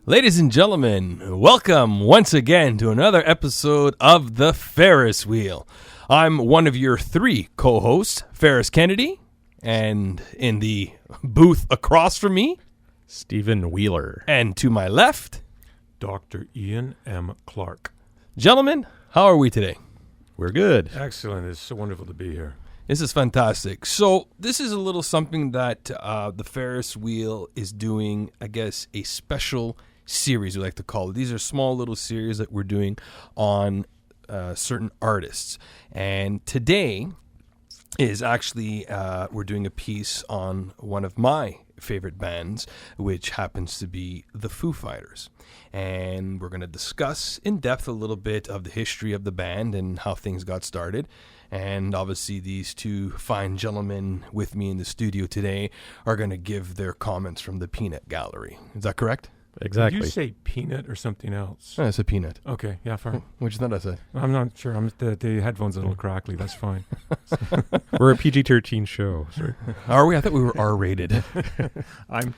Ladies and gentlemen, welcome once again to another episode of the Ferris Wheel. I'm one of your three co-hosts, Ferris Kennedy, and in the booth across from me, Stephen Wheeler. And to my left, Dr. Ian M. Clark. Gentlemen, how are we today? We're good. Excellent. It's so wonderful to be here. This is fantastic. So this is a little something that the Ferris Wheel is doing, I guess, a special series, we like to call it. These are small little series that we're doing on certain artists. And today is actually, we're doing a piece on one of my favorite bands, which happens to be the Foo Fighters. And we're going to discuss in depth a little bit of the history of the band and how things got started. And obviously these two fine gentlemen with me in the studio today are going to give their comments from the peanut gallery. Is that correct? Exactly. Did you say peanut or something else? It's a peanut. Okay, yeah, fine. Which is not I said. I'm not sure. The headphones are a little crackly. That's fine. We're a PG-13 show. Sir. Are we? I thought we were R-rated. I'm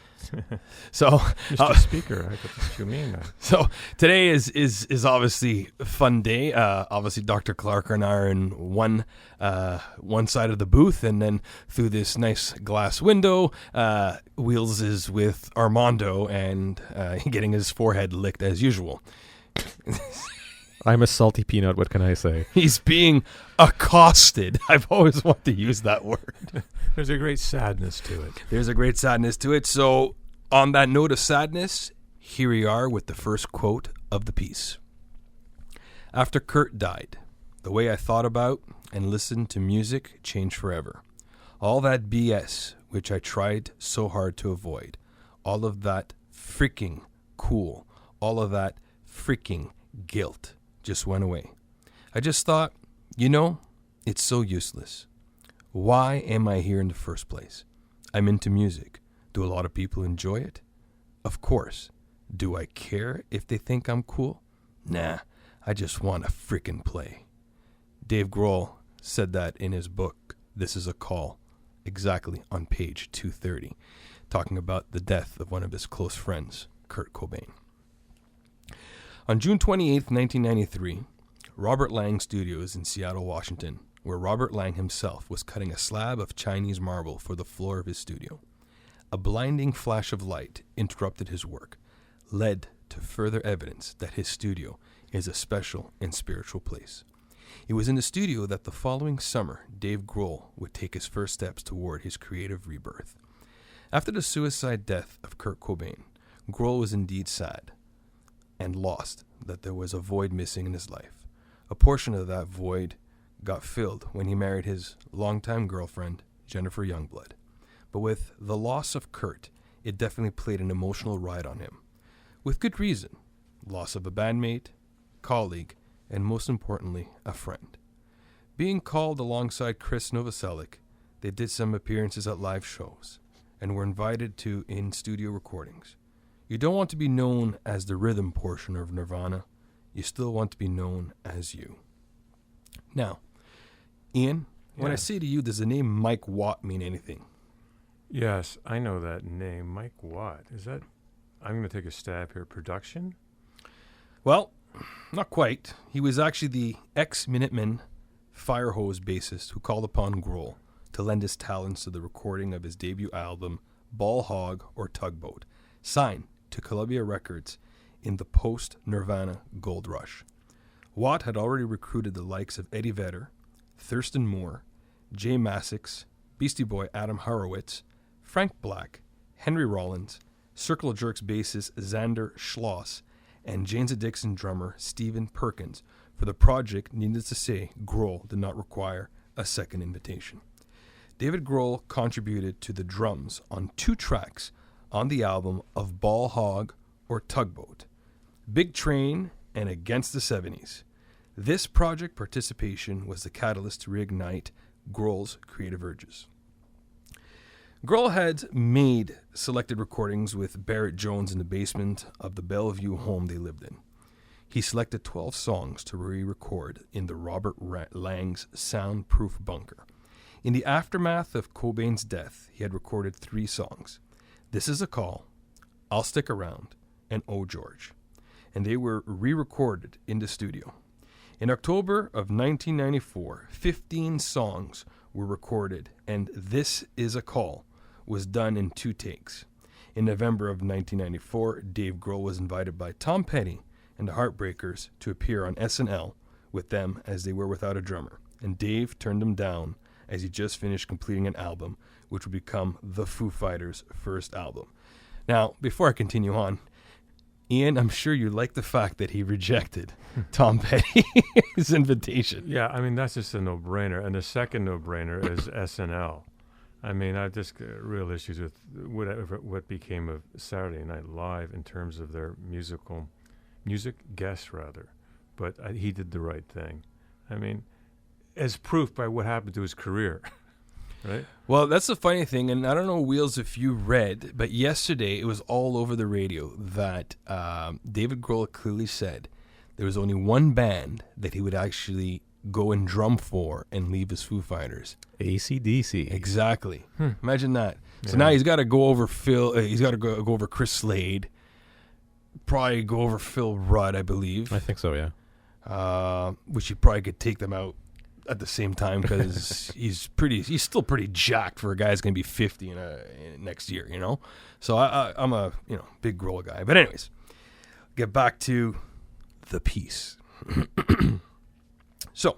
So, Mr. Speaker. I thought that's what you mean. So today is obviously a fun day. Obviously, Dr. Clark and I are in one side of the booth, and then through this nice glass window, Wheels is with Armando and getting his forehead licked as usual. I'm a salty peanut. What can I say? He's being accosted. I've always wanted to use that word. There's a great sadness to it. There's a great sadness to it. So on that note of sadness, here we are with the first quote of the piece. After Kurt died, the way I thought about and listened to music changed forever. All that BS, which I tried so hard to avoid, all of that freaking cool, all of that freaking guilt just went away. I just thought, it's so useless. Why am I here in the first place? I'm into music. Do a lot of people enjoy it? Of course. Do I care if they think I'm cool? Nah, I just want to frickin' play. Dave Grohl said that in his book, This Is a Call, exactly on page 230, talking about the death of one of his close friends, Kurt Cobain. On June 28, 1993, Robert Lang Studios in Seattle, Washington, where Robert Lang himself was cutting a slab of Chinese marble for the floor of his studio. A blinding flash of light interrupted his work, led to further evidence that his studio is a special and spiritual place. It was in the studio that the following summer, Dave Grohl would take his first steps toward his creative rebirth. After the suicide death of Kurt Cobain, Grohl was indeed sad and lost that there was a void missing in his life. A portion of that void got filled when he married his longtime girlfriend, Jennifer Youngblood. But with the loss of Kurt, it definitely played an emotional ride on him. With good reason. Loss of a bandmate, colleague, and most importantly, a friend. Being called alongside Chris Novoselic, they did some appearances at live shows and were invited to in-studio recordings. You don't want to be known as the rhythm portion of Nirvana. You still want to be known as you. Now, Ian, when I say to you, does the name Mike Watt mean anything? Yes, I know that name. Mike Watt. Is that... I'm going to take a stab here. Production? Well, not quite. He was actually the ex-Minutemen Firehose bassist who called upon Grohl to lend his talents to the recording of his debut album, Ball Hog or Tugboat, signed to Columbia Records in the post-Nirvana gold rush. Watt had already recruited the likes of Eddie Vedder, Thurston Moore, Jay Mascis, Beastie Boy Adam Horowitz, Frank Black, Henry Rollins, Circle Jerks bassist Xander Schloss, and Jane's Addiction drummer Stephen Perkins for the project. Needless to say, Grohl did not require a second invitation. David Grohl contributed to the drums on 2 tracks on the album of Ball Hog or Tugboat, Big Train and Against the 70s. This project participation was the catalyst to reignite Grohl's creative urges. Grohl had made selected recordings with Barrett Jones in the basement of the Bellevue home they lived in. He selected 12 songs to re-record in the Robert Lang's soundproof bunker. In the aftermath of Cobain's death, he had recorded 3 songs: This Is a Call, I'll Stick Around, and Oh George, and they were re-recorded in the studio. In October of 1994, 15 songs were recorded, and This Is a Call was done in 2 takes. In November of 1994, Dave Grohl was invited by Tom Petty and the Heartbreakers to appear on SNL with them as they were without a drummer, and Dave turned them down as he just finished completing an album which would become the Foo Fighters' first album. Now, before I continue on, Ian, I'm sure you like the fact that he rejected Tom Petty's invitation. Yeah, I mean, that's just a no-brainer. And the second no-brainer is SNL. I mean, I just got real issues with what became of Saturday Night Live in terms of their music guests, rather. But he did the right thing. I mean, as proof by what happened to his career. Right? Well, that's the funny thing, and I don't know, Wheels, if you read, but yesterday it was all over the radio that David Grohl clearly said there was only one band that he would actually go and drum for and leave his Foo Fighters. AC/DC. Exactly. Imagine that. So now he's got to go over he's got to go over Chris Slade, probably go over Phil Rudd, I believe. I think so, yeah. Which he probably could take them out at the same time because he's still pretty jacked for a guy who's going to be 50 in next year, you know? So I'm a, big Grohl guy. But anyways, get back to the piece. So,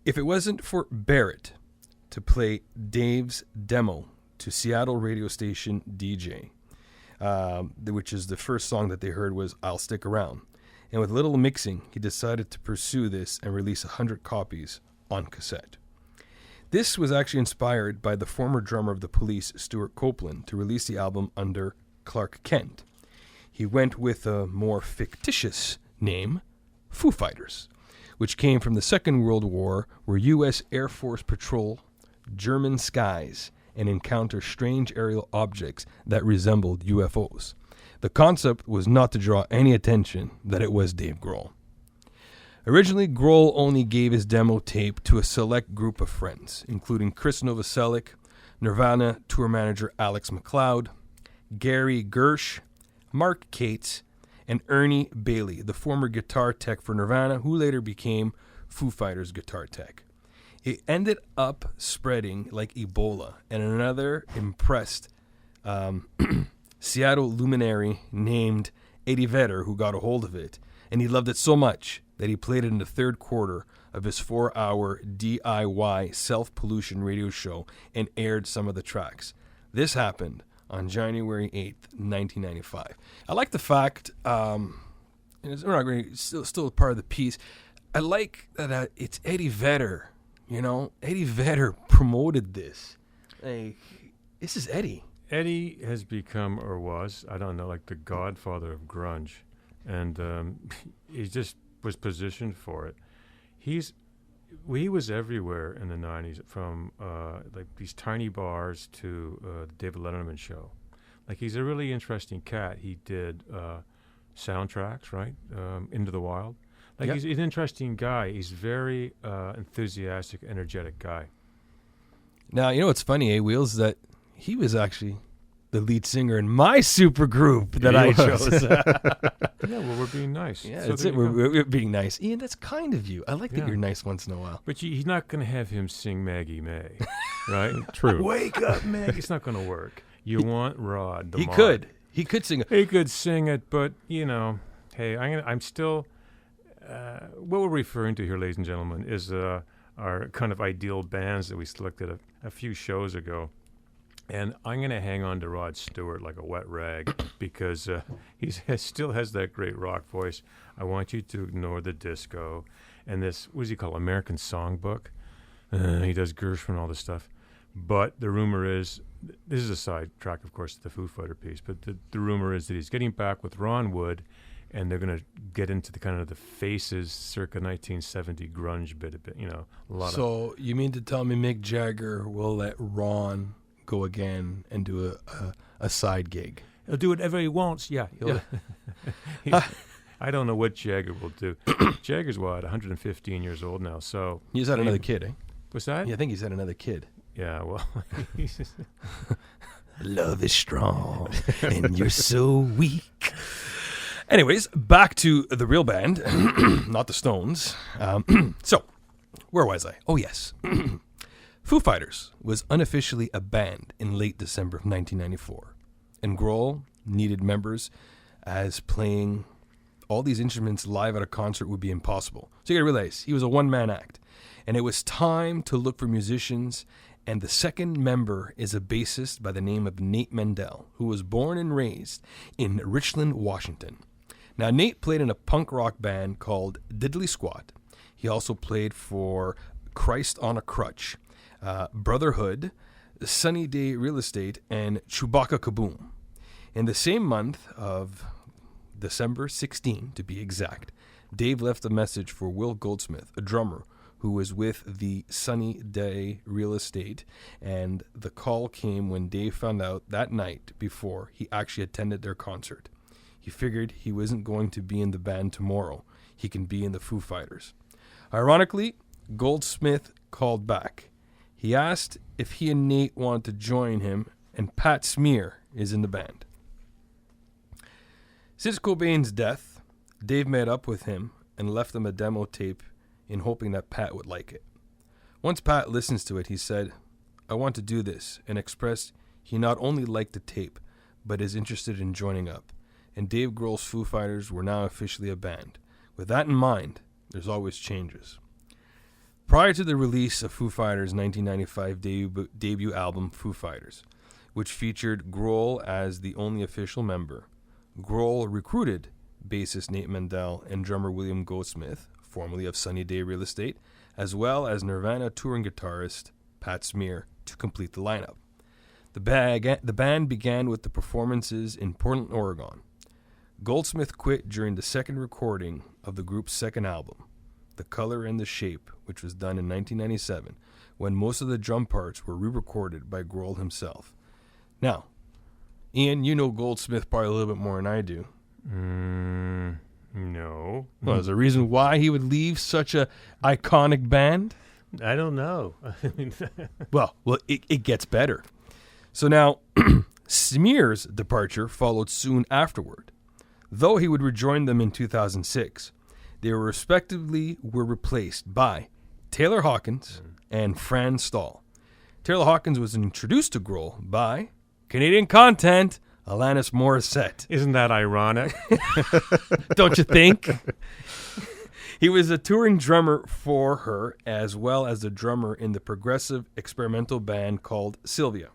if it wasn't for Barrett to play Dave's demo to Seattle radio station DJ, which is the first song that they heard was I'll Stick Around. And with little mixing, he decided to pursue this and release 100 copies on cassette. This was actually inspired by the former drummer of the Police, Stuart Copeland, to release the album under Clark Kent. He went with a more fictitious name, Foo Fighters, which came from the Second World War, where U.S. Air Force patrol German skies and encounter strange aerial objects that resembled UFOs. The concept was not to draw any attention that it was Dave Grohl. Originally, Grohl only gave his demo tape to a select group of friends, including Chris Novoselic, Nirvana tour manager Alex McLeod, Gary Gersh, Mark Cates, and Ernie Bailey, the former guitar tech for Nirvana, who later became Foo Fighters guitar tech. It ended up spreading like Ebola, and another impressed Seattle luminary named Eddie Vedder who got a hold of it, and he loved it so much that he played it in the third quarter of his 4-hour DIY self-pollution radio show and aired some of the tracks. This happened on January 8th, 1995. I like the fact, and we're not going to, still part of the piece, I like that it's Eddie Vedder, Eddie Vedder promoted this. Like, this is Eddie. Eddie has become, or was, I don't know, like the godfather of grunge. And he just was positioned for it. He was everywhere in the 90s, from like these tiny bars to the David Letterman show. Like, he's a really interesting cat. He did soundtracks, right? Into the Wild. Like, he's an interesting guy. He's very enthusiastic, energetic guy. Now, what's funny, Wheels, that he was actually the lead singer in my super group that I chose. Yeah, well, we're being nice. Yeah, so that's it. We're being nice. Ian, that's kind of you. I like that you're nice once in a while. But he's not going to have him sing Maggie May, right? True. Wake up, Maggie. It's not going to work. You want Rod. He could. He could sing it. He could sing it, but, hey, I'm still... what we're referring to here, ladies and gentlemen, is our kind of ideal bands that we selected a few shows ago. And I'm going to hang on to Rod Stewart like a wet rag because he still has that great rock voice. I want you to ignore the disco. And this, what does he call, American Songbook? He does Gershwin and all this stuff. But the rumor is, this is a side track, of course, to the Foo Fighter piece, but the rumor is that he's getting back with Ron Wood, and they're going to get into the kind of the Faces circa 1970 grunge bit, a lot of... So you mean to tell me Mick Jagger will let Ron go again and do a side gig? He'll do whatever he wants. Yeah. I don't know what Jagger will do. Jagger's 115 years old now, so he's had another kid, eh? What's that? Yeah, I think he's had another kid. Yeah, well, love is strong and you're so weak. Anyways, back to the real band, not the Stones. So, where was I? Oh, yes. Foo Fighters was unofficially a band in late December of 1994. And Grohl needed members, as playing all these instruments live at a concert would be impossible. So you gotta realize, he was a one-man act. And it was time to look for musicians, and the second member is a bassist by the name of Nate Mendel, who was born and raised in Richland, Washington. Now, Nate played in a punk rock band called Diddley Squat. He also played for Christ on a Crutch, Brotherhood, Sunny Day Real Estate, and Chewbacca Kaboom. In the same month of December 16, to be exact, Dave left a message for Will Goldsmith, a drummer who was with the Sunny Day Real Estate, and the call came when Dave found out that night before he actually attended their concert. He figured he wasn't going to be in the band tomorrow. He can be in the Foo Fighters. Ironically, Goldsmith called back. He asked if he and Nate wanted to join him, and Pat Smear is in the band. Since Cobain's death, Dave met up with him and left him a demo tape in hoping that Pat would like it. Once Pat listens to it, he said, "I want to do this," and expressed he not only liked the tape, but is interested in joining up. And Dave Grohl's Foo Fighters were now officially a band. With that in mind, there's always changes. Prior to the release of Foo Fighters' 1995 debut album, Foo Fighters, which featured Grohl as the only official member, Grohl recruited bassist Nate Mendel and drummer William Goldsmith, formerly of Sunny Day Real Estate, as well as Nirvana touring guitarist Pat Smear, to complete the lineup. The band began with the performances in Portland, Oregon. Goldsmith quit during the second recording of the group's second album, The Color and the Shape, which was done in 1997, when most of the drum parts were re-recorded by Grohl himself. Now, Ian, you know Goldsmith probably a little bit more than I do. No. Well, is there a reason why he would leave such a iconic band? I don't know. Well, it gets better. So now, Smear's departure followed soon afterward. Though he would rejoin them in 2006, they were respectively replaced by Taylor Hawkins and Fran Stahl. Taylor Hawkins was introduced to Grohl by Canadian content, Alanis Morissette. Isn't that ironic? Don't you think? He was a touring drummer for her, as well as a drummer in the progressive experimental band called Sylvia.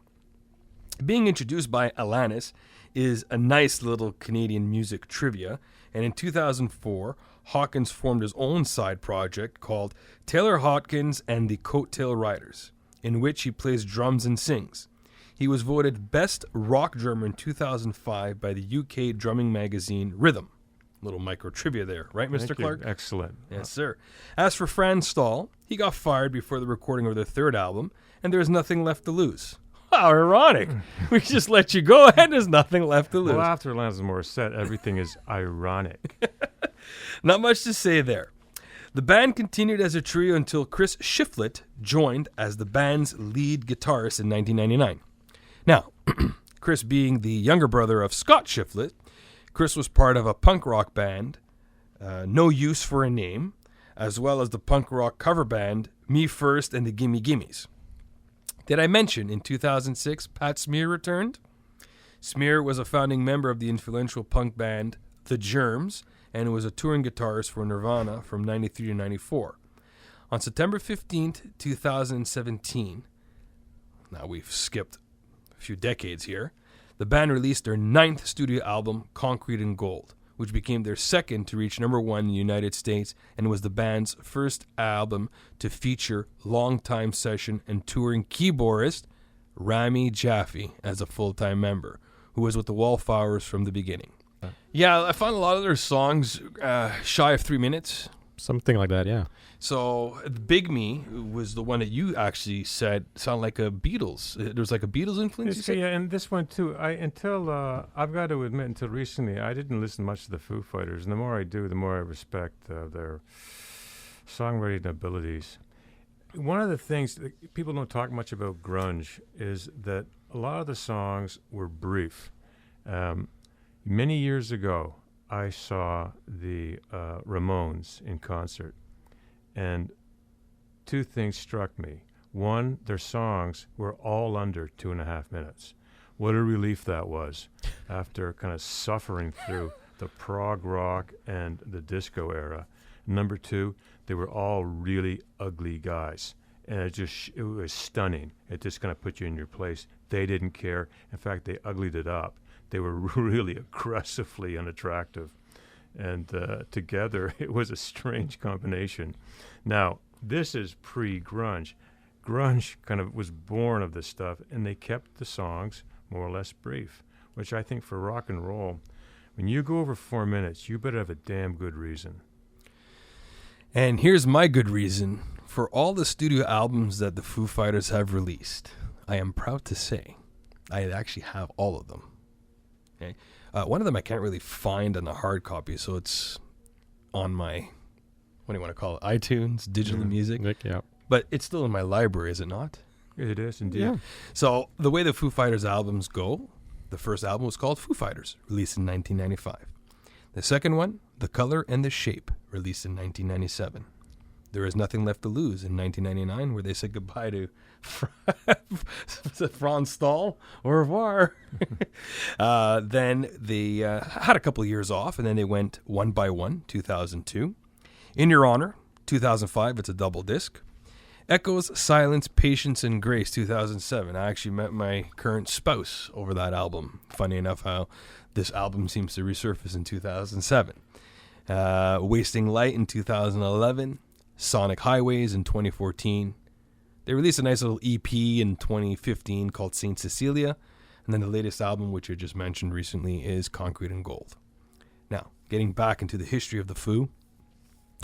Being introduced by Alanis is a nice little Canadian music trivia, and in 2004, Hawkins formed his own side project called Taylor Hawkins and the Coattail Riders, in which he plays drums and sings. He was voted Best Rock Drummer in 2005 by the UK drumming magazine Rhythm. Little micro trivia there, right, Mr. Thank Clark? you. Excellent. Yes, sir. As for Fran Stahl, he got fired before the recording of their third album, and there's nothing left to lose. How ironic. We just let you go, and there's nothing left to lose. Well, after Alanis Morissette, everything is ironic. Not much to say there. The band continued as a trio until Chris Shiflett joined as the band's lead guitarist in 1999. Now, Chris being the younger brother of Scott Shiflett, Chris was part of a punk rock band, No Use for a Name, as well as the punk rock cover band Me First and the Gimme Gimmes. Did I mention in 2006 Pat Smear returned? Smear was a founding member of the influential punk band The Germs and was a touring guitarist for Nirvana from 93 to 94. On September 15th, 2017, now we've skipped a few decades here, the band released their 9th studio album, Concrete and Gold, which became their second to reach number 1 in the United States and was the band's first album to feature longtime session and touring keyboardist Rami Jaffe as a full-time member, who was with the Wallflowers from the beginning. Yeah, I found a lot of their songs shy of 3 minutes. Something like that, yeah. So Big Me was the one that you actually said sounded like a Beatles. There was like a Beatles influence, you said? Yeah, and this one too. I've got to admit, until recently, I didn't listen much to the Foo Fighters, and the more I do, the more I respect their songwriting abilities. One of the things that people don't talk much about grunge is that a lot of the songs were brief. Many years ago, I saw the Ramones in concert, and two things struck me. One, their songs were all under 2.5 minutes. What a relief that was after kind of suffering through the prog rock and the disco era. Number two, they were all really ugly guys. And it was stunning. It just kind of put you in your place. They didn't care. In fact, they uglied it up. They were really aggressively unattractive. And together, it was a strange combination. Now, this is pre-grunge. Grunge kind of was born of this stuff, and they kept the songs more or less brief, which I think for rock and roll, when you go over 4 minutes, you better have a damn good reason. And here's my good reason. For all the studio albums that the Foo Fighters have released, I am proud to say I actually have all of them. Okay? One of them I can't really find on the hard copy, so it's on my, what do you want to call it, iTunes, digital music. Yeah. But it's still in my library, is it not? It is indeed. Yeah. So the way the Foo Fighters albums go, the first album was called Foo Fighters, released in 1995. The second one, The Color and the Shape, released in 1997. There Is Nothing Left to Lose in 1999, where they said goodbye to Franz Stahl. Au revoir. Then they had a couple of years off, and then they went One by One, 2002. In Your Honor, 2005, it's a double disc. Echoes, Silence, Patience, and Grace, 2007. I actually met my current spouse over that album. Funny enough how this album seems to resurface in 2007. Wasting Light in 2011. Sonic Highways in 2014. They released a nice little EP in 2015 called Saint Cecilia. And then the latest album, which I just mentioned recently, is Concrete and Gold. Now, getting back into the history of the Foo,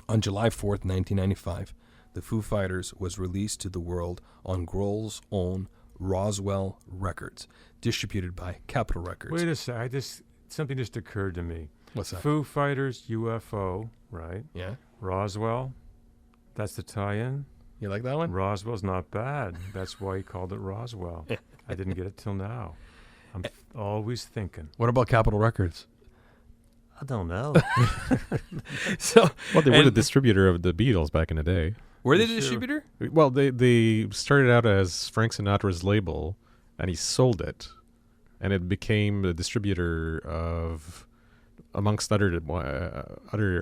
on July 4th, 1995, the Foo Fighters was released to the world on Grohl's own Roswell Records, distributed by Capitol Records. Wait a sec. Something just occurred to me. What's that? Foo Fighters, UFO, right? Yeah? Roswell, that's the tie-in. You like that one? Roswell's not bad. That's why he called it Roswell. I didn't get it till now. I'm always thinking. What about Capitol Records? I don't know. Well, they were the distributor of the Beatles back in the day. Were they the distributor? Well, they started out as Frank Sinatra's label, and he sold it, and it became the distributor of, amongst other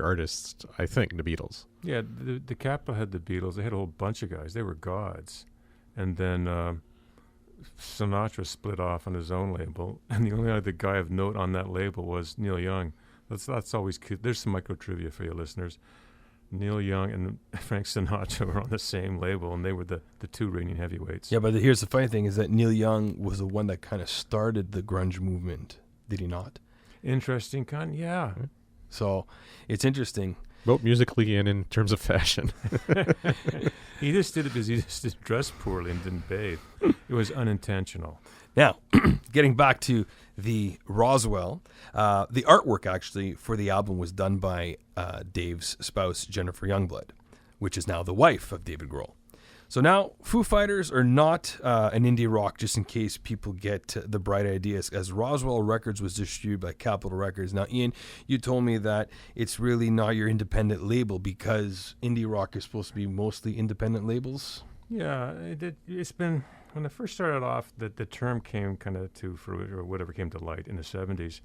artists, I think, the Beatles. Yeah, the Capitol had the Beatles. They had a whole bunch of guys. They were gods. And then Sinatra split off on his own label, and the only other guy of note on that label was Neil Young. That's always cute. There's some micro trivia for you listeners. Neil Young and Frank Sinatra were on the same label, and they were the two reigning heavyweights. Yeah, but here's the funny thing is that Neil Young was the one that kind of started the grunge movement, did he not? Interesting yeah. So it's interesting. Both musically and in terms of fashion. He just did it because he just dressed poorly and didn't bathe. It was unintentional. Now, getting back to the Roswell, the artwork actually for the album was done by Dave's spouse, Jennifer Youngblood, which is now the wife of David Grohl. So now, Foo Fighters are not an indie rock, just in case people get the bright ideas, as Roswell Records was distributed by Capitol Records. Now, Ian, you told me that it's really not your independent label because indie rock is supposed to be mostly independent labels. Yeah, it's been, when I first started off, the term came kind of to fruition, or whatever came to light in the 70s.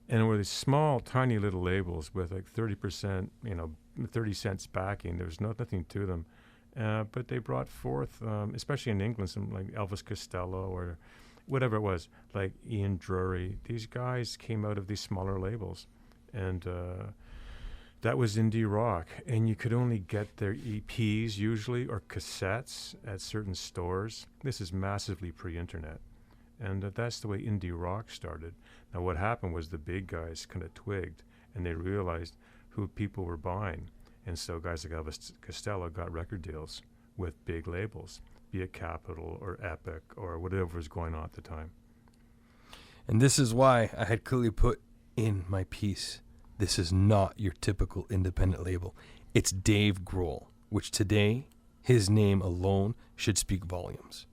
And it were these small, tiny little labels with like 30%, 30 cents backing. There was nothing to them. But they brought forth, especially in England, some like Elvis Costello or whatever it was, like Ian Drury. These guys came out of these smaller labels. And that was indie rock. And you could only get their EPs usually or cassettes at certain stores. This is massively pre-internet. And that's the way indie rock started. Now what happened was the big guys kind of twigged and they realized who people were buying. And so guys like Elvis Costello got record deals with big labels, be it Capitol or Epic or whatever was going on at the time. And this is why I had clearly put in my piece, this is not your typical independent label. It's Dave Grohl, which today, his name alone should speak volumes.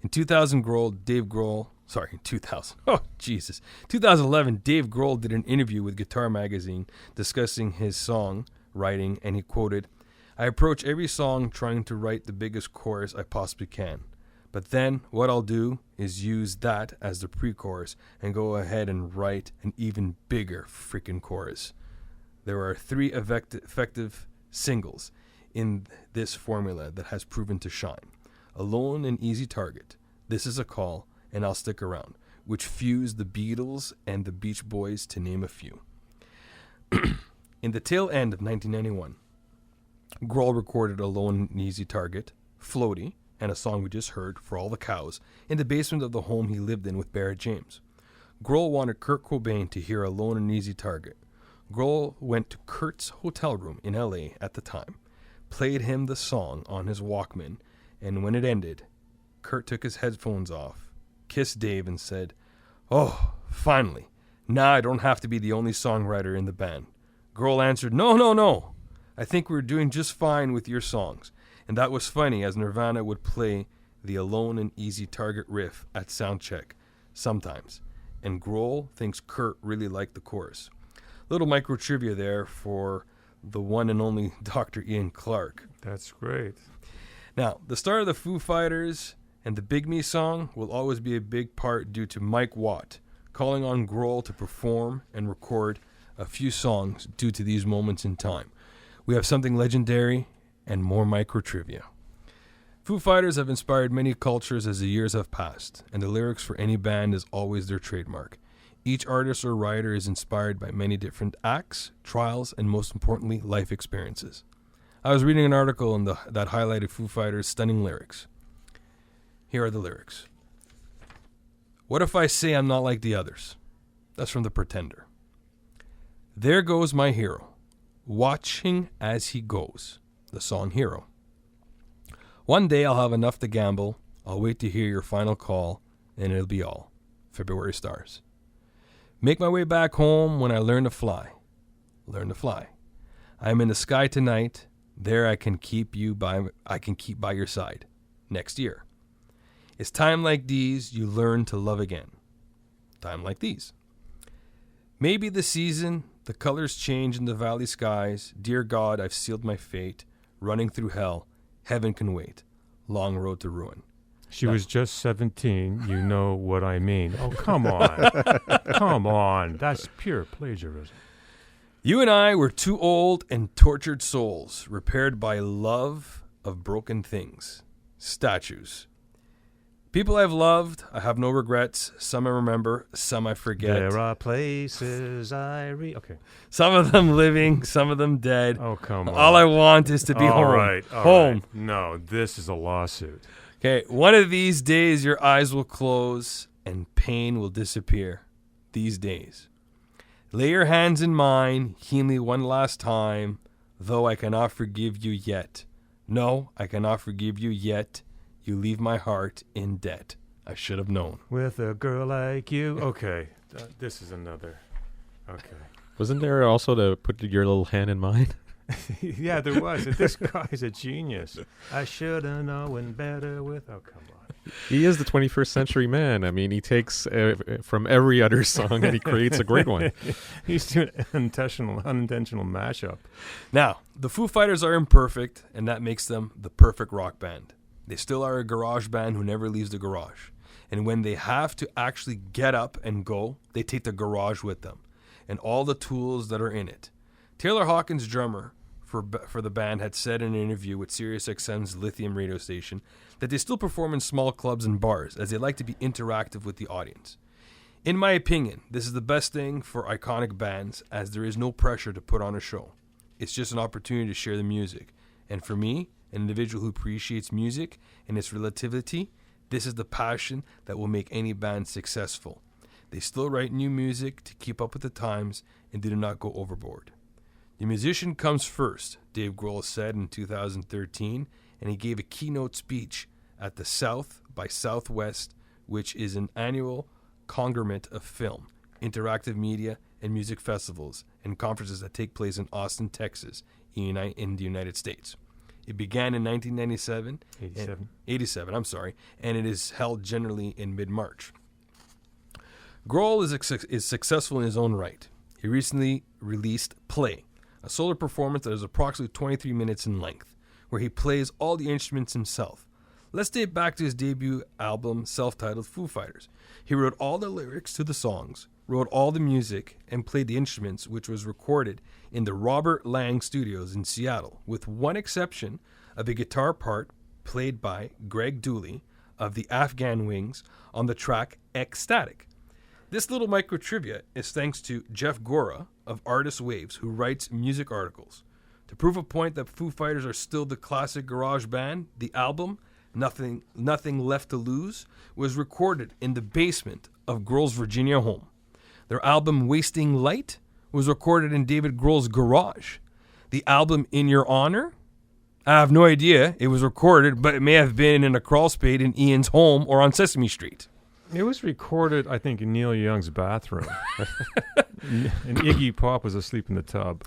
In 2000, 2000. Oh, Jesus. 2011, Dave Grohl did an interview with Guitar Magazine discussing his song writing, and he quoted, "I approach every song trying to write the biggest chorus I possibly can. But then what I'll do is use that as the pre-chorus and go ahead and write an even bigger freaking chorus. There are 3 effective singles in this formula that has proven to shine. Alone and Easy Target, This Is a Call, and I'll Stick Around, which fused the Beatles and the Beach Boys, to name a few." In the tail end of 1991, Grohl recorded Alone and Easy Target, Floaty, and a song we just heard, For All the Cows, in the basement of the home he lived in with Barrett James. Grohl wanted Kurt Cobain to hear Alone and Easy Target. Grohl went to Kurt's hotel room in LA at the time, played him the song on his Walkman, and when it ended, Kurt took his headphones off, kissed Dave, and said, "Oh, finally. Now I don't have to be the only songwriter in the band." Grohl answered, No. I think we're doing just fine with your songs." And that was funny, as Nirvana would play the Alone and Easy Target riff at soundcheck sometimes. And Grohl thinks Kurt really liked the chorus. Little micro trivia there for the one and only Dr. Ian Clark. That's great. Now, the start of the Foo Fighters and the Big Me song will always be a big part due to Mike Watt calling on Grohl to perform and record a few songs due to these moments in time. We have something legendary and more micro trivia. Foo Fighters have inspired many cultures as the years have passed, and the lyrics for any band is always their trademark. Each artist or writer is inspired by many different acts, trials, and most importantly, life experiences. I was reading an article that highlighted Foo Fighters' stunning lyrics. Here are the lyrics. "What if I say I'm not like the others?" That's from The Pretender. "There goes my hero, watching as he goes." The song Hero. "One day I'll have enough to gamble. I'll wait to hear your final call, and it'll be all." February Stars. "Make my way back home when I learn to fly." Learn to fly. "I am in the sky tonight. There I can keep by your side. Next year. It's time like these you learn to love again." Time like these. "Maybe the season, the colors change in the valley skies. Dear God, I've sealed my fate. Running through hell, heaven can wait. Long road to ruin." She was just 17. You know what I mean. Oh, come on. Come on. That's pure plagiarism. "You and I were 2 old and tortured souls, repaired by love of broken things. Statues. People I've loved, I have no regrets. Some I remember, some I forget. There are places Okay. Some of them living, some of them dead. Oh, come on. All I want is to be home. All right. Home. No, this is a lawsuit. Okay, one of these days your eyes will close and pain will disappear. These days. Lay your hands in mine, heal me one last time, though I cannot forgive you yet. No, I cannot forgive you yet. You leave my heart in debt. I should have known." With a girl like you. Okay. This is another. Okay. Wasn't there also to put your little hand in mine? Yeah, there was. This guy's a genius. I should have known better with... Oh, come on. He is the 21st century man. I mean, he takes from every other song and he creates a great one. He's doing an unintentional mashup. Now, the Foo Fighters are imperfect, and that makes them the perfect rock band. They still are a garage band who never leaves the garage. And when they have to actually get up and go, they take the garage with them and all the tools that are in it. Taylor Hawkins, drummer for the band, had said in an interview with SiriusXM's Lithium radio station that they still perform in small clubs and bars as they like to be interactive with the audience. "In my opinion, this is the best thing for iconic bands, as there is no pressure to put on a show. It's just an opportunity to share the music. And for me, an individual who appreciates music and its relativity, this is the passion that will make any band successful. They still write new music to keep up with the times and do not go overboard. The musician comes first," Dave Grohl said in 2013, and he gave a keynote speech at the South by Southwest, which is an annual conglomerate of film, interactive media, and music festivals and conferences that take place in Austin, Texas, in the United States. It began in 1997. 87. I'm sorry. And it is held generally in mid-March. Grohl is successful in his own right. He recently released Play, a solo performance that is approximately 23 minutes in length, where he plays all the instruments himself. Let's date back to his debut album, self-titled Foo Fighters. He wrote all the lyrics to the songs, wrote all the music, and played the instruments, which was recorded in the Robert Lang Studios in Seattle, with one exception of a guitar part played by Greg Dooley of the Afghan Wings on the track Ecstatic. This little micro trivia is thanks to Jeff Gora of Artist Waves, who writes music articles. To prove a point that Foo Fighters are still the classic garage band, the album Nothing Left to Lose was recorded in the basement of Grohl's Virginia home. Their album Wasting Light was recorded in David Grohl's garage. The album In Your Honor, I have no idea. It was recorded, but it may have been in a crawl space in Ian's home or on Sesame Street. It was recorded, I think, in Neil Young's bathroom. And Iggy Pop was asleep in the tub.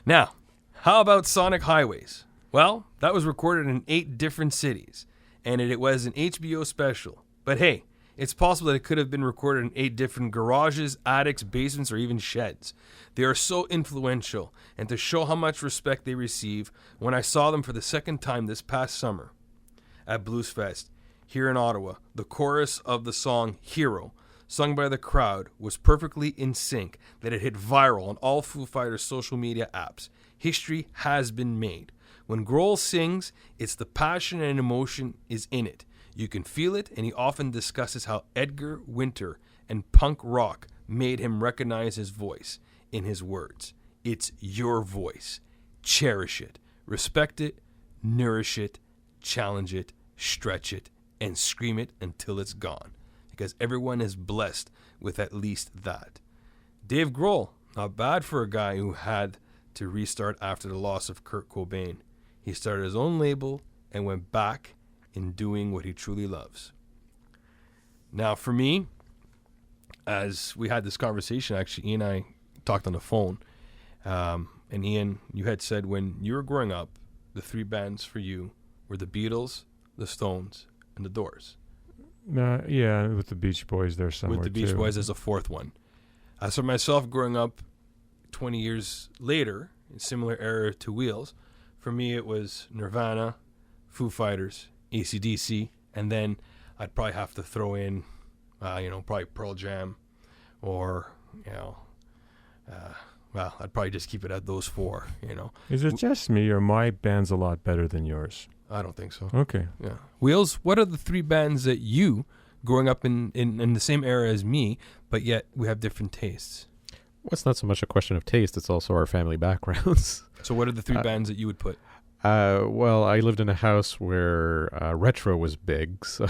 Now, how about Sonic Highways? Well, that was recorded in 8 different cities, and it was an HBO special. But hey, it's possible that it could have been recorded in 8 different garages, attics, basements, or even sheds. They are so influential, and to show how much respect they receive, when I saw them for the second time this past summer at Blues Fest here in Ottawa, the chorus of the song Hero, sung by the crowd, was perfectly in sync that it hit viral on all Foo Fighters social media apps. History has been made. When Grohl sings, it's the passion and emotion is in it. You can feel it, and he often discusses how Edgar Winter and punk rock made him recognize his voice in his words. It's your voice. Cherish it. Respect it. Nourish it. Challenge it. Stretch it. And scream it until it's gone. Because everyone is blessed with at least that. Dave Grohl, not bad for a guy who had to restart after the loss of Kurt Cobain. He started his own label and went back in doing what he truly loves. Now, for me, as we had this conversation, actually, Ian and I talked on the phone, and Ian, you had said when you were growing up, the 3 bands for you were the Beatles, the Stones, and the Doors. Yeah, with the Beach Boys there somewhere, with the Beach too. Boys as a 4th one. As for myself, growing up 20 years later, in similar era to Wheels, for me it was Nirvana, Foo Fighters, AC/DC, and then I'd probably have to throw in, probably Pearl Jam, or, I'd probably just keep it at those 4, Is it just me, or my band's a lot better than yours? I don't think so. Okay. Yeah. Wheels, what are the 3 bands that you, growing up in the same era as me, but yet we have different tastes? Well, it's not so much a question of taste, it's also our family backgrounds. So what are the 3 bands that you would put? Well, I lived in a house where retro was big, so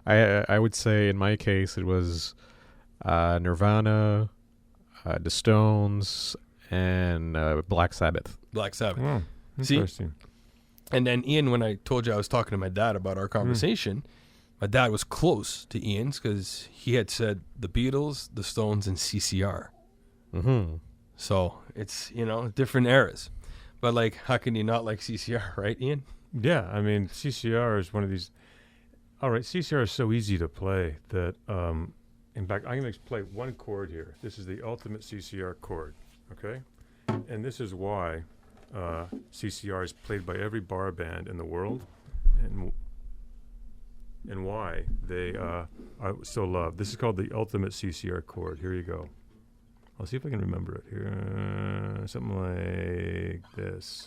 I would say in my case it was Nirvana, the Stones, and Black Sabbath. Black Sabbath. Oh, interesting. See? And then Ian, when I told you I was talking to my dad about our conversation, my dad was close to Ian's because he had said the Beatles, the Stones, and CCR. Mm-hmm. So it's, different eras. But, how can you not like CCR, right, Ian? Yeah, I mean, CCR is one of these... All right, CCR is so easy to play that, in fact, I'm going to play one chord here. This is the ultimate CCR chord, okay? And this is why CCR is played by every bar band in the world, and why they are so loved. This is called the ultimate CCR chord. Here you go. I'll see if I can remember it here. Something like this.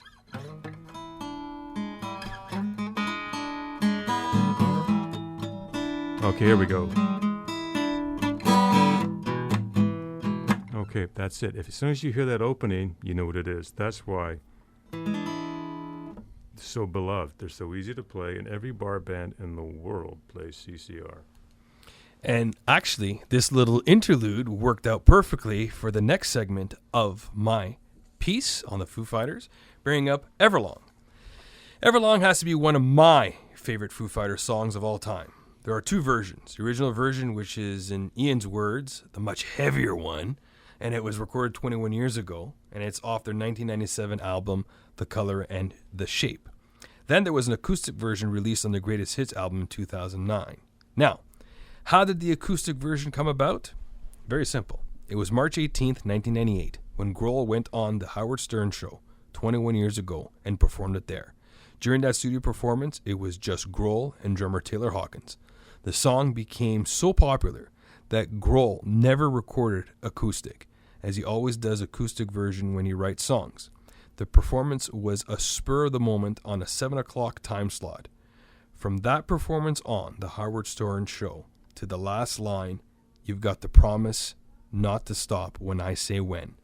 Okay, here we go. Okay, that's it. As soon as you hear that opening, you know what it is. That's why they're so beloved. They're so easy to play, and every bar band in the world plays CCR. And actually, this little interlude worked out perfectly for the next segment of my piece on the Foo Fighters, bringing up Everlong. Everlong has to be one of my favorite Foo Fighters songs of all time. There are 2 versions. The original version, which is in Ian's words, the much heavier one, and it was recorded 21 years ago, and it's off their 1997 album, The Color and the Shape. Then there was an acoustic version released on the Greatest Hits album in 2009. Now, how did the acoustic version come about? Very simple. It was March 18th, 1998, when Grohl went on the Howard Stern Show 21 years ago and performed it there. During that studio performance, it was just Grohl and drummer Taylor Hawkins. The song became so popular that Grohl never recorded acoustic, as he always does acoustic version when he writes songs. The performance was a spur of the moment on a 7 o'clock time slot. From that performance on the Howard Stern Show to the last line, "You've got the promise not to stop when I say when,"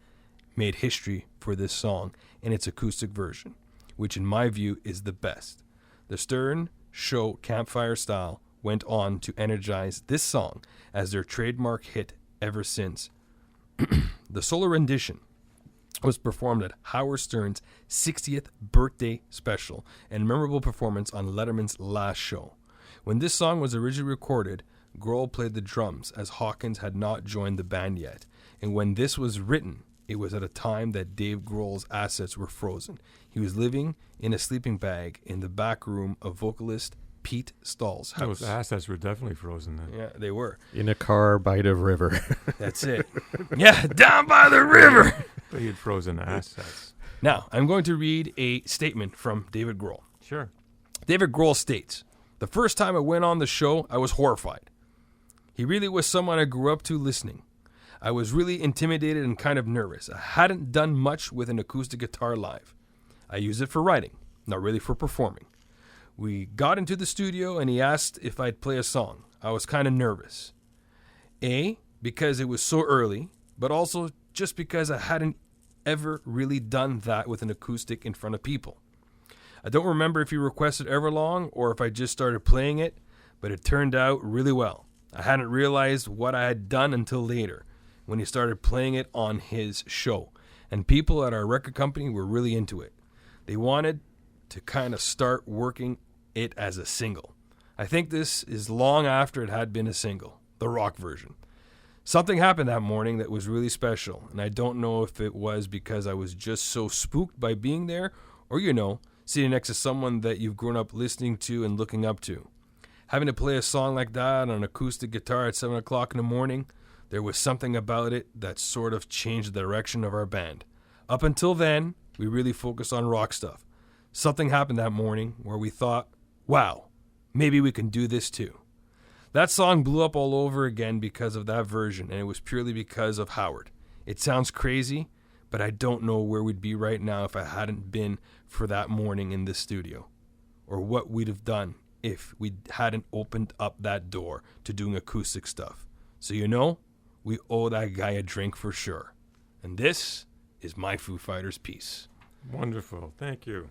made history for this song in its acoustic version, which in my view is the best. The Stern Show campfire style went on to energize this song as their trademark hit ever since. The solo rendition was performed at Howard Stern's 60th birthday special and memorable performance on Letterman's last show. When this song was originally recorded, Grohl played the drums as Hawkins had not joined the band yet. And when this was written, it was at a time that Dave Grohl's assets were frozen. He was living in a sleeping bag in the back room of vocalist Pete Stahl's house. Those assets were definitely frozen then. Yeah, they were. In a car by the river. That's it. Yeah, down by the river. But he had frozen assets. Now, I'm going to read a statement from David Grohl. Sure. David Grohl states, "The first time I went on the show, I was horrified. He really was someone I grew up to listening. I was really intimidated and kind of nervous. I hadn't done much with an acoustic guitar live. I use it for writing, not really for performing. We got into the studio and he asked if I'd play a song. I was kind of nervous. Because it was so early, but also just because I hadn't ever really done that with an acoustic in front of people. I don't remember if he requested Everlong or if I just started playing it, but it turned out really well. I hadn't realized what I had done until later, when he started playing it on his show. And people at our record company were really into it. They wanted to kind of start working it as a single. I think this is long after it had been a single, the rock version. Something happened that morning that was really special, and I don't know if it was because I was just so spooked by being there, or, sitting next to someone that you've grown up listening to and looking up to. Having to play a song like that on an acoustic guitar at 7 o'clock in the morning, there was something about it that sort of changed the direction of our band. Up until then, we really focused on rock stuff. Something happened that morning where we thought, wow, maybe we can do this too. That song blew up all over again because of that version, and it was purely because of Howard. It sounds crazy, but I don't know where we'd be right now if I hadn't been for that morning in this studio, or what we'd have done if we hadn't opened up that door to doing acoustic stuff. So we owe that guy a drink for sure. And this is my Foo Fighters piece. Wonderful. Thank you.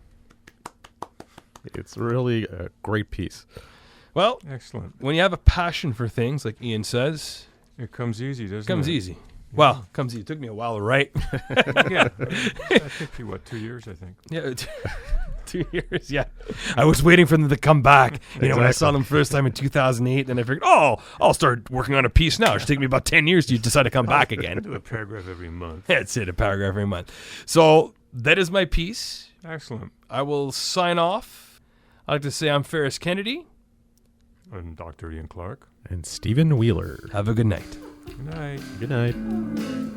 It's really a great piece. Well, excellent. When you have a passion for things, like Ian says, it comes easy, doesn't it? It comes easy. Yeah. Well, comes easy. It took me a while to write. Yeah. That took you, 2 years, I think? Yeah, 2 years, yeah. I was waiting for them to come back. When I saw them first time in 2008, then I figured, I'll start working on a piece now. It should take me about 10 years to decide to come back again. I do a paragraph every month. That's it, a paragraph every month. So that is my piece. Excellent. I will sign off. I'd like to say I'm Ferris Kennedy. I'm Dr. Ian Clark. And Stephen Wheeler. Have a good night. Good night. Good night.